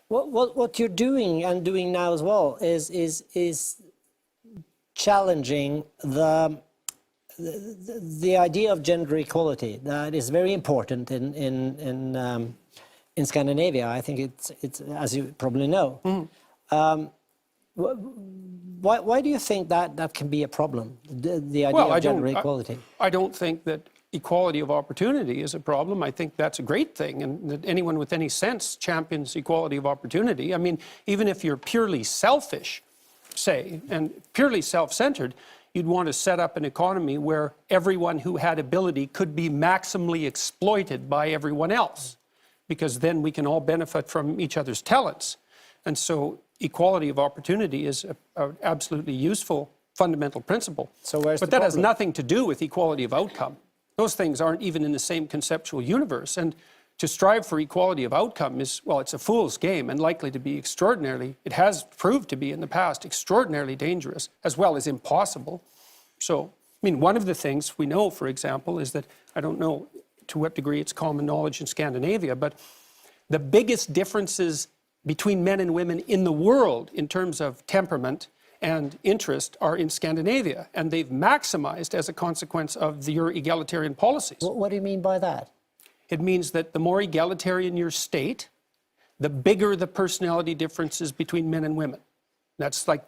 What you're doing and doing now as well is challenging the idea of gender equality that is very important in Scandinavia. I think it's as you probably know. Why do you think that can be a problem? The idea of gender equality. I don't think that equality of opportunity is a problem. I think that's a great thing, and that anyone with any sense champions equality of opportunity. I mean, even if you're purely selfish, say, and purely self-centered, you'd want to set up an economy where everyone who had ability could be maximally exploited by everyone else, because then we can all benefit from each other's talents. And so equality of opportunity is an absolutely useful fundamental principle. So where's but the that has problem? nothing to do with equality of outcome. Those things aren't even in the same conceptual universe. And to strive for equality of outcome is, well, it's a fool's game and likely to be extraordinarily, it has proved to be in the past, extraordinarily dangerous as well as impossible. So, I mean, one of the things we know, for example, is that, I don't know to what degree it's common knowledge in Scandinavia, but the biggest differences between men and women in the world in terms of temperament and interest are in Scandinavia, and they've maximized as a consequence of your egalitarian policies. What do you mean by that? It means that the more egalitarian your state, the bigger the personality differences between men and women. That's like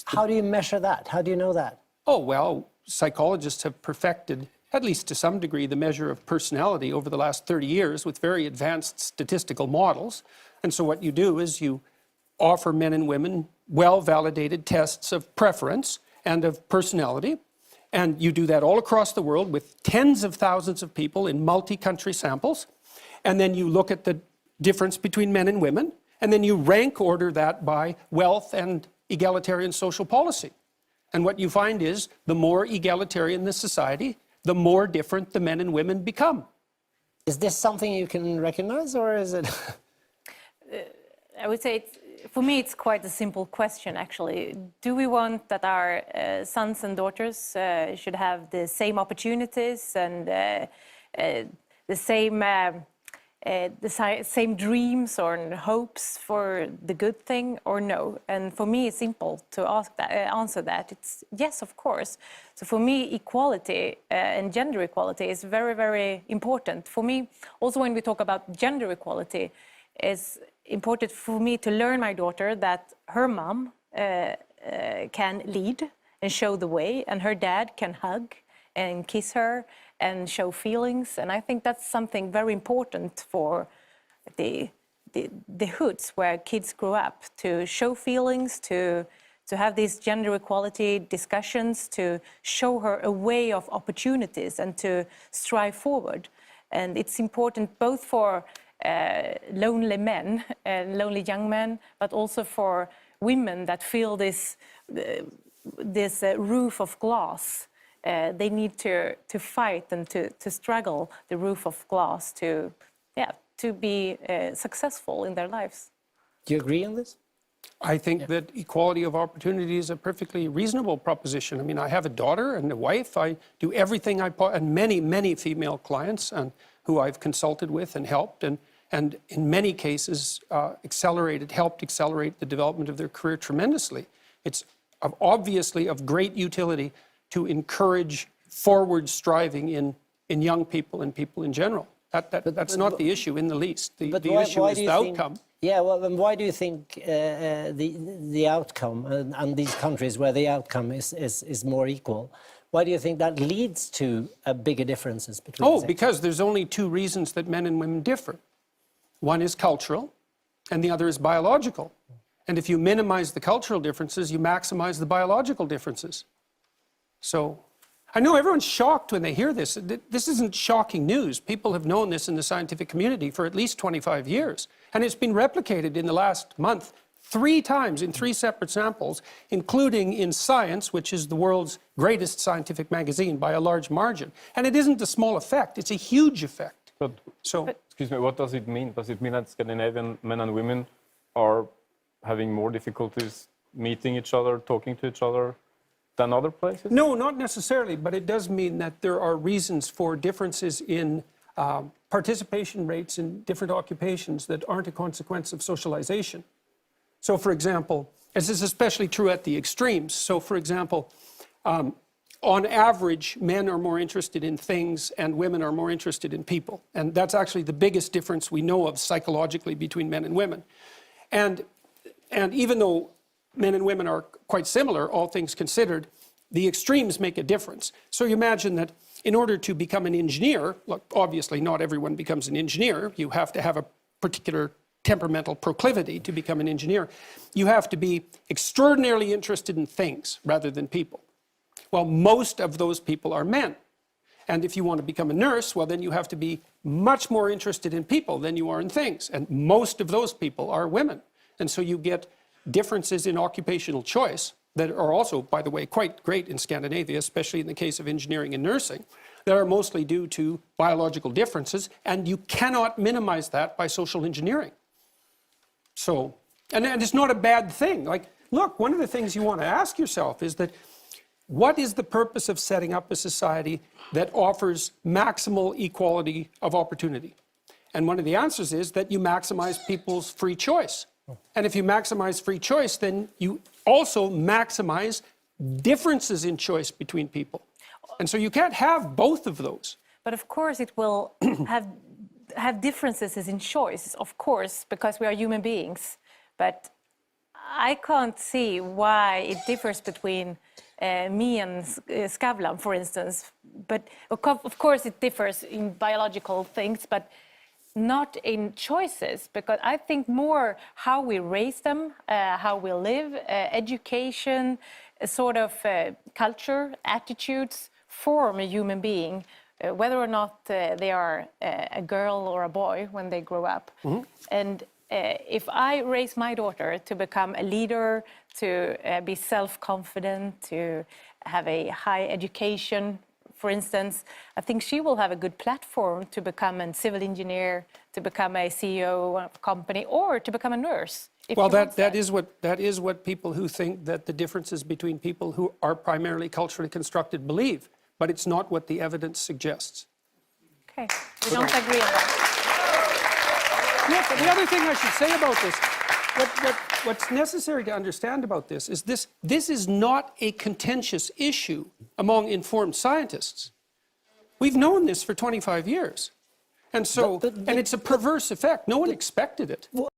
How do you measure that? How do you know that? Oh, well, psychologists have perfected, at least to some degree, the measure of personality over the last 30 years with very advanced statistical models. And so what you do is you offer men and women well-validated tests of preference and of personality. And you do that all across the world with tens of thousands of people in multi-country samples. And then you look at the difference between men and women. And then you rank order that by wealth and egalitarian social policy. And what you find is the more egalitarian the society, the more different the men and women become. Is this something you can recognize, or is it? I would say, for me, it's quite a simple question, actually. Do we want that our sons and daughters should have the same opportunities and the same dreams or hopes for the good thing, or no? And for me, it's simple to answer that. It's yes, of course. So for me, equality and gender equality is very, very important. For me, also when we talk about gender equality, it's important for me to learn my daughter that her mom can lead and show the way, and her dad can hug and kiss her and show feelings. And I think that's something very important for the hoods where kids grow up, to show feelings, to have these gender equality discussions, to show her a way of opportunities and to strive forward. And it's important both for lonely men, lonely young men, but also for women that feel this roof of glass. They need to fight and to struggle the roof of glass to be successful in their lives. Do you agree on this? I think that equality of opportunity is a perfectly reasonable proposition. I mean, I have a daughter and a wife. I do everything and many female clients and who I've consulted with and helped, and in many cases helped accelerate the development of their career tremendously. It's obviously of great utility to encourage forward striving in young people and people in general. That's not the issue in the least. The issue is the outcome. Yeah, well, then why do you think the outcome, and these countries where the outcome is more equal, why do you think that leads to bigger differences between the sexes? Because there's only two reasons that men and women differ. One is cultural, and the other is biological. And if you minimize the cultural differences, you maximize the biological differences. So I know everyone's shocked when they hear this. This isn't shocking news. People have known this in the scientific community for at least 25 years. And it's been replicated in the last month 3 times in 3 separate samples, including in Science, which is the world's greatest scientific magazine by a large margin. And it isn't a small effect, it's a huge effect. But, excuse me, what does it mean? Does it mean that Scandinavian men and women are having more difficulties meeting each other, talking to each other than other places? No, not necessarily, but it does mean that there are reasons for differences in participation rates in different occupations that aren't a consequence of socialization. So, for example, this is especially true at the extremes. So, for example, on average, men are more interested in things and women are more interested in people. And that's actually the biggest difference we know of psychologically between men and women. And even though men and women are quite similar, all things considered, the extremes make a difference. So you imagine that in order to become an engineer, look, obviously not everyone becomes an engineer. You have to have a particular temperamental proclivity to become an engineer. You have to be extraordinarily interested in things rather than people. Well, most of those people are men. And if you want to become a nurse, well, then you have to be much more interested in people than you are in things. And most of those people are women. And so you get differences in occupational choice that are also, by the way, quite great in Scandinavia, especially in the case of engineering and nursing, that are mostly due to biological differences, and you cannot minimize that by social engineering. So, and it's not a bad thing. Like, look, one of the things you want to ask yourself is that, what is the purpose of setting up a society that offers maximal equality of opportunity? And one of the answers is that you maximize people's free choice. And if you maximize free choice, then you also maximize differences in choice between people. And so you can't have both of those. But of course it will have differences in choice, of course, because we are human beings. But I can't see why it differs between me and Skavlan, for instance. But of course it differs in biological things, but not in choices, because I think more how we raise them, how we live, education, sort of culture, attitudes form a human being, whether or not they are a girl or a boy when they grow up. Mm-hmm. And if I raise my daughter to become a leader, to be self-confident, to have a high education, for instance, I think she will have a good platform to become a civil engineer, to become a CEO of a company, or to become a nurse. Well, that is what people who think that the differences between people who are primarily culturally constructed believe, but it's not what the evidence suggests. Okay, we don't agree on that. Yes, the other thing I should say about this, what's necessary to understand about this is this is not a contentious issue among informed scientists. We've known this for 25 years. And so, and it's a perverse effect. No one expected it.